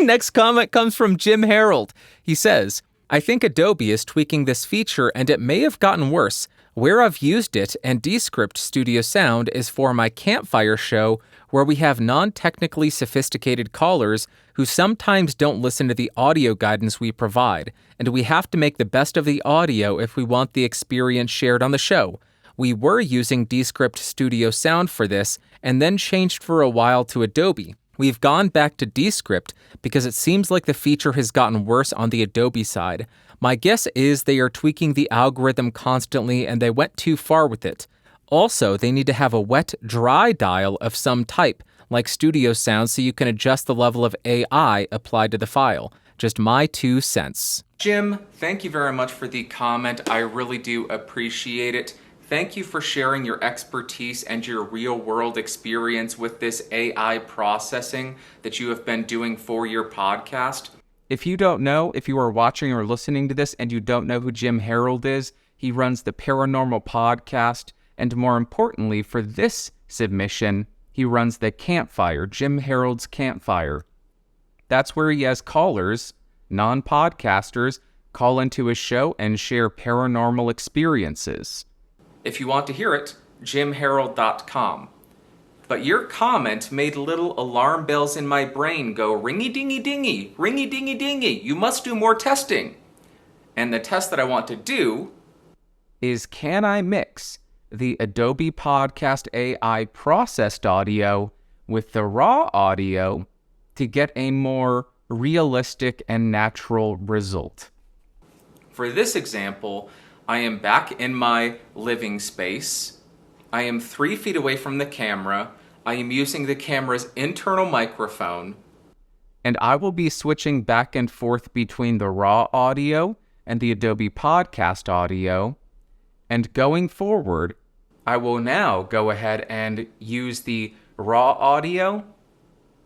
Next comment comes from Jim Harold. He says, I think Adobe is tweaking this feature and it may have gotten worse. Where I've used it and Descript Studio Sound is for my campfire show where we have non-technically sophisticated callers who sometimes don't listen to the audio guidance we provide, and we have to make the best of the audio if we want the experience shared on the show. We were using Descript Studio Sound for this and then changed for a while to Adobe. We've gone back to Descript because it seems like the feature has gotten worse on the Adobe side. My guess is they are tweaking the algorithm constantly and they went too far with it. Also, they need to have a wet-dry dial of some type, like Studio Sound, so you can adjust the level of AI applied to the file. Just my 2 cents. Jim, thank you very much for the comment. I really do appreciate it. Thank you for sharing your expertise and your real-world experience with this AI processing that you have been doing for your podcast. If you don't know, if you are watching or listening to this and you don't know who Jim Harold is, he runs the Paranormal Podcast, and more importantly, for this submission, he runs the Campfire, Jim Harold's Campfire. That's where he has callers, non-podcasters, call into his show and share paranormal experiences. If you want to hear it, jimharold.com. But your comment made little alarm bells in my brain go ringy-dingy-dingy, ringy-dingy-dingy, you must do more testing. And the test that I want to do is, can I mix the Adobe Podcast AI processed audio with the raw audio to get a more realistic and natural result? For this example, I am back in my living space. I am 3 feet away from the camera. I am using the camera's internal microphone. And I will be switching back and forth between the raw audio and the Adobe Podcast audio. And going forward, I will now go ahead and use the raw audio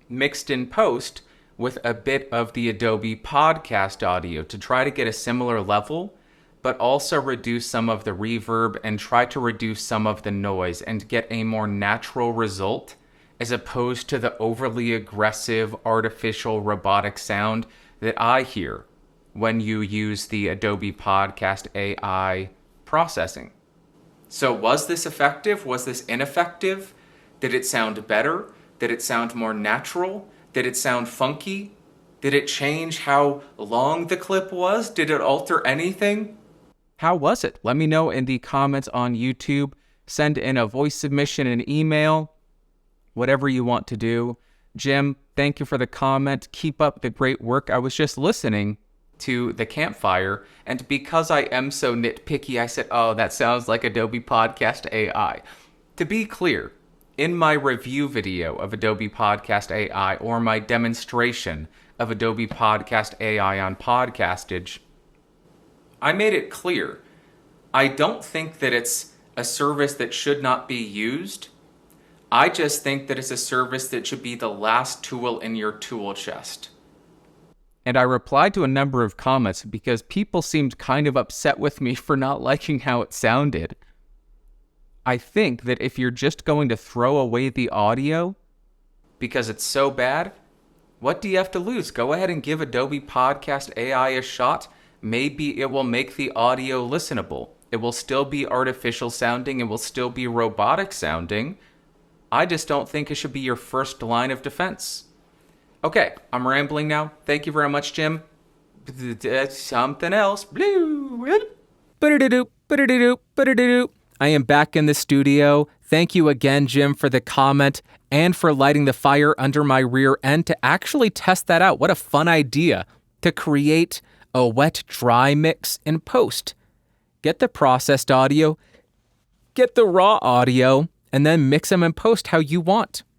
mixed in post with a bit of the Adobe Podcast audio to try to get a similar level, but also reduce some of the reverb and try to reduce some of the noise and get a more natural result as opposed to the overly aggressive artificial robotic sound that I hear when you use the Adobe Podcast AI processing. So was this effective? Was this ineffective? Did it sound better? Did it sound more natural? Did it sound funky? Did it change how long the clip was? Did it alter anything? How was it? Let me know in the comments on YouTube. Send in a voice submission, an email, whatever you want to do. Jim, thank you for the comment. Keep up the great work. I was just listening to the Campfire, and because I am so nitpicky, I said, oh, that sounds like Adobe Podcast AI. To be clear, in my review video of Adobe Podcast AI or my demonstration of Adobe Podcast AI on Podcastage, I made it clear. I don't think that it's a service that should not be used. I just think that it's a service that should be the last tool in your tool chest. And I replied to a number of comments because people seemed kind of upset with me for not liking how it sounded. I think that if you're just going to throw away the audio because it's so bad, what do you have to lose? Go ahead and give Adobe Podcast AI a shot. Maybe it will make the audio listenable. It will still be artificial sounding. It will still be robotic sounding. I just don't think it should be your first line of defense. Okay, I'm rambling now. Thank you very much, Jim. Something else. I am back in the studio. Thank you again, Jim, for the comment and for lighting the fire under my rear end to actually test that out. What a fun idea to create a wet-dry mix in post. Get the processed audio, get the raw audio, and then mix them in post how you want.